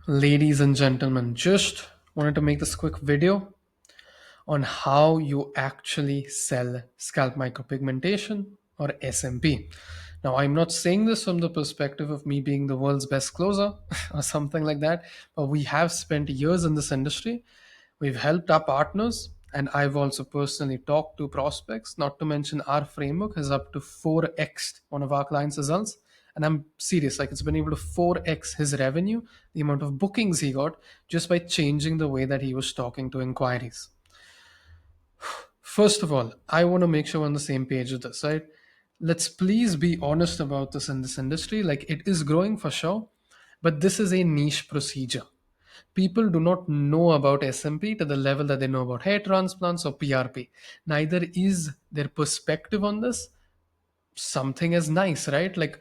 Ladies and gentlemen, just wanted to make this quick video on how you actually sell scalp micropigmentation or SMP. Now, I'm not saying this from the perspective of me being the world's best closer or something like that, but we have spent years in this industry. We've helped our partners, and I've also personally talked to prospects, not to mention our framework has up to 4x one of our clients' results. And I'm serious, like it's been able to 4x his revenue, the amount of bookings he got, just by changing the way that he was talking to inquiries. First of all, I want to make sure we're on the same page with this, right? Let's please be honest about this in this industry. Like it is growing for sure, but this is a niche procedure. People do not know about SMP to the level that they know about hair transplants or PRP. Neither is their perspective on this something as nice, right? Like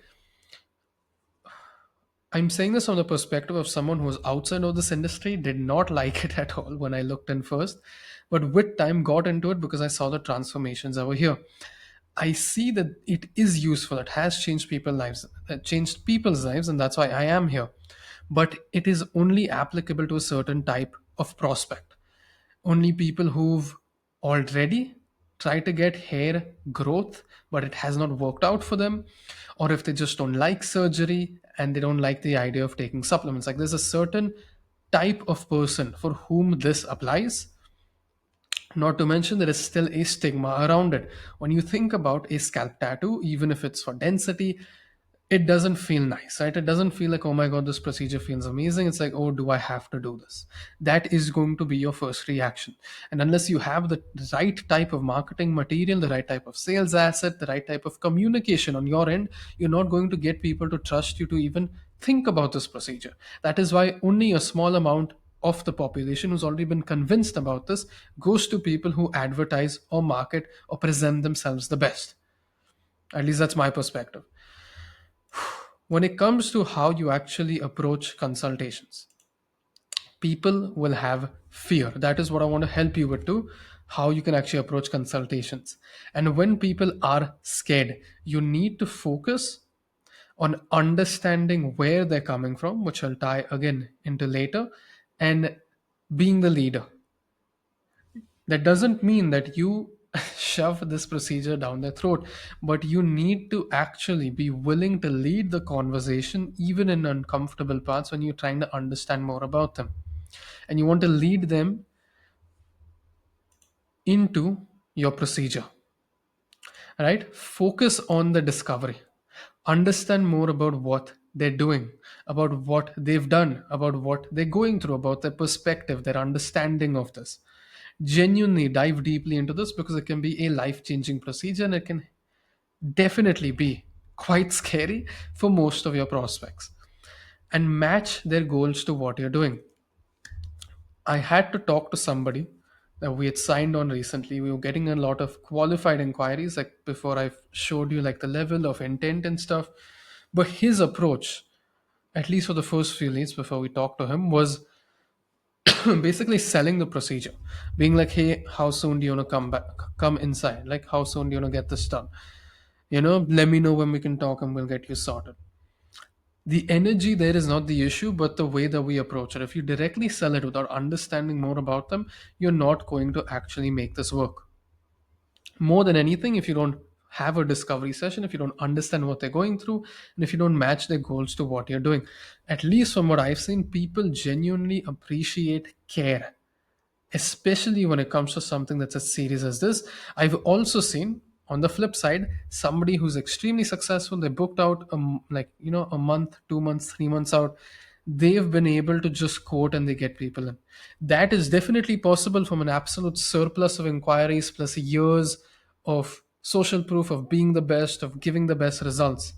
I'm saying this from the perspective of someone who's outside of this industry, did not like it at all when I looked in first, but with time got into it because I saw the transformations over here. I see that it is useful. It has changed people's lives, and that's why I am here. But it is only applicable to a certain type of prospect. Only people who've already tried to get hair growth, but it has not worked out for them, or if they just don't like surgery and they don't like the idea of taking supplements. Like there's a certain type of person for whom this applies, not to mention, there is still a stigma around it. When you think about a scalp tattoo, even if it's for density, it doesn't feel nice, right? It doesn't feel like, oh my God, this procedure feels amazing. It's like, oh, do I have to do this? That is going to be your first reaction. And unless you have the right type of marketing material, the right type of sales asset, the right type of communication on your end, you're not going to get people to trust you to even think about this procedure. That is why only a small amount of the population who's already been convinced about this goes to people who advertise or market or present themselves the best. At least that's my perspective. When it comes to how you actually approach consultations, people will have fear. That is what I want to help you with too. How you can actually approach consultations. And when people are scared, you need to focus on understanding where they're coming from, which I'll tie again into later, and being the leader. That doesn't mean that you shove this procedure down their throat, but you need to actually be willing to lead the conversation, even in uncomfortable parts when you're trying to understand more about them. And you want to lead them into your procedure, right? Focus on the discovery. Understand more about what they're doing, about what they've done, about what they're going through, about their perspective, their understanding of this. Genuinely dive deeply into this because it can be a life changing procedure and it can definitely be quite scary for most of your prospects. And match their goals to what you're doing. I had to talk to somebody that we had signed on recently. We were getting a lot of qualified inquiries, like before I showed you like the level of intent and stuff. But his approach, at least for the first few leads before we talked to him, was basically selling the procedure, being like, "Hey, how soon do you want to come back, come inside? Like, how soon do you want to get this done? Let me know when we can talk, and we'll get you sorted." The energy there is not the issue, but the way that we approach it. If you directly sell it without understanding more about them, you're not going to actually make this work. More than anything, if you don't have a discovery session, if you don't understand what they're going through, and if you don't match their goals to what you're doing, at least from what I've seen, people genuinely appreciate care, especially when it comes to something that's as serious as this. I've also seen on the flip side somebody who's extremely successful. They booked out a month, 2 months, 3 months out. They've been able to just quote and they get people in. That is definitely possible from an absolute surplus of inquiries plus years of social proof of being the best, of giving the best results.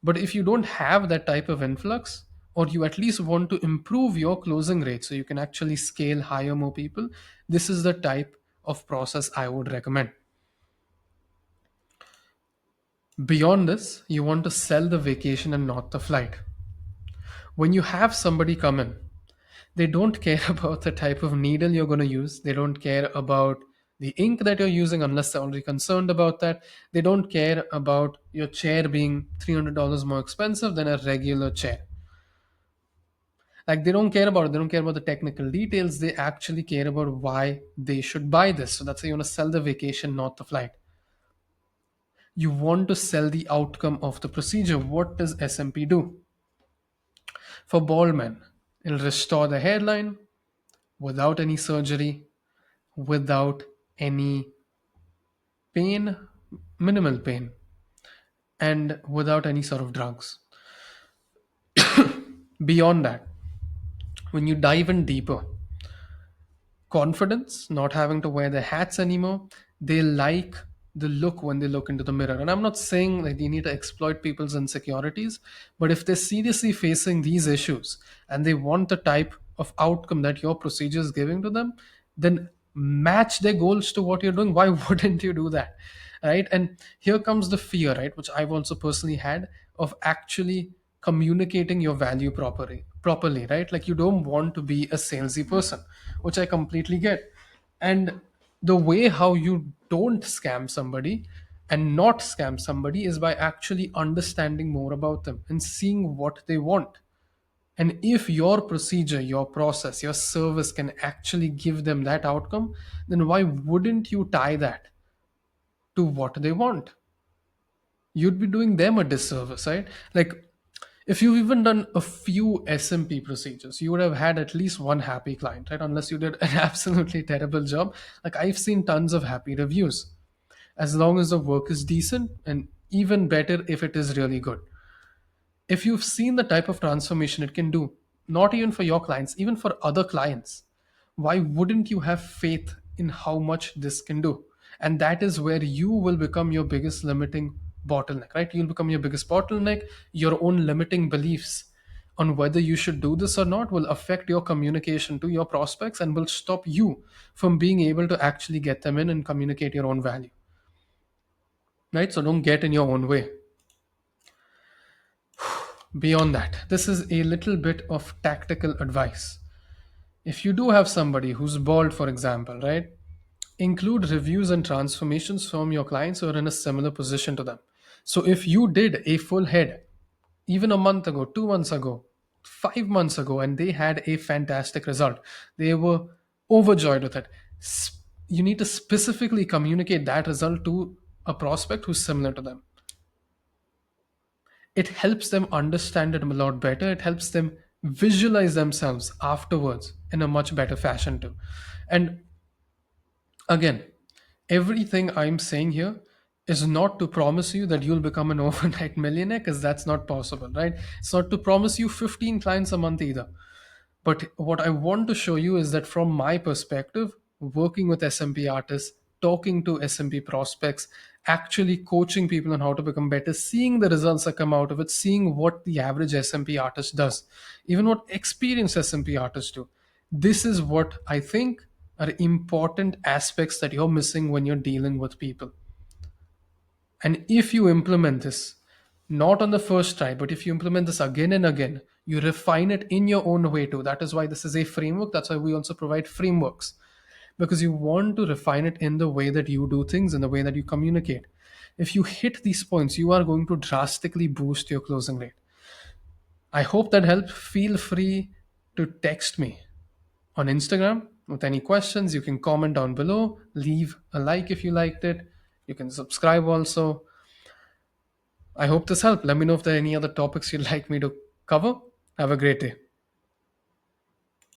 But if you don't have that type of influx, or you at least want to improve your closing rate so you can actually scale, hire more people, this is the type of process I would recommend. Beyond this, you want to sell the vacation and not the flight. When you have somebody come in, they don't care about the type of needle you're going to use. They don't care about the ink that you're using unless they're already concerned about that. They don't care about your chair being $300 more expensive than a regular chair. Like they don't care about it. They don't care about the technical details. They actually care about why they should buy this. So that's why you want to sell the vacation, not the flight. You want to sell the outcome of the procedure. What does SMP do? For bald men, it'll restore the hairline without any surgery, without any pain, minimal pain, and without any sort of drugs. Beyond that, when you dive in deeper, confidence, not having to wear their hats anymore. They like the look when they look into the mirror. And I'm not saying that you need to exploit people's insecurities, but if they're seriously facing these issues and they want the type of outcome that your procedure is giving to them, then match their goals to what you're doing. Why wouldn't you do that? Right? And here comes the fear, right, which I've also personally had of actually communicating your value properly, right? Like you don't want to be a salesy person, which I completely get. And the way how you don't scam somebody and not scam somebody is by actually understanding more about them and seeing what they want. And if your procedure, your process, your service can actually give them that outcome, then why wouldn't you tie that to what they want? You'd be doing them a disservice, right? Like if you've even done a few SMP procedures, you would have had at least one happy client, right? Unless you did an absolutely terrible job. Like I've seen tons of happy reviews. As long as the work is decent, and even better if it is really good. If you've seen the type of transformation it can do, not even for your clients, even for other clients, why wouldn't you have faith in how much this can do? And that is where you will become your biggest limiting bottleneck, right? You'll become your biggest bottleneck. Your own limiting beliefs on whether you should do this or not will affect your communication to your prospects and will stop you from being able to actually get them in and communicate your own value, right? So don't get in your own way. Beyond that, this is a little bit of tactical advice. If you do have somebody who's bald, for example, right, include reviews and transformations from your clients who are in a similar position to them. So if you did a full head even a month ago, 2 months ago, 5 months ago, and they had a fantastic result, they were overjoyed with it. You need to specifically communicate that result to a prospect who's similar to them. It helps them understand it a lot better. It helps them visualize themselves afterwards in a much better fashion too. And again, everything I'm saying here is not to promise you that you'll become an overnight millionaire, because that's not possible, right? It's not to promise you 15 clients a month either. But what I want to show you is that from my perspective, working with SMP artists, talking to SMP prospects, actually coaching people on how to become better, seeing the results that come out of it, seeing what the average SMP artist does, even what experienced SMP artists do. This is what I think are important aspects that you're missing when you're dealing with people. And if you implement this, not on the first try, but if you implement this again and again, you refine it in your own way too. That is why this is a framework. That's why we also provide frameworks, because you want to refine it in the way that you do things, in the way that you communicate. If you hit these points, you are going to drastically boost your closing rate. I hope that helped. Feel free to text me on Instagram with any questions. You can comment down below, leave a like if you liked it. You can subscribe also. I hope this helped. Let me know if there are any other topics you'd like me to cover. Have a great day.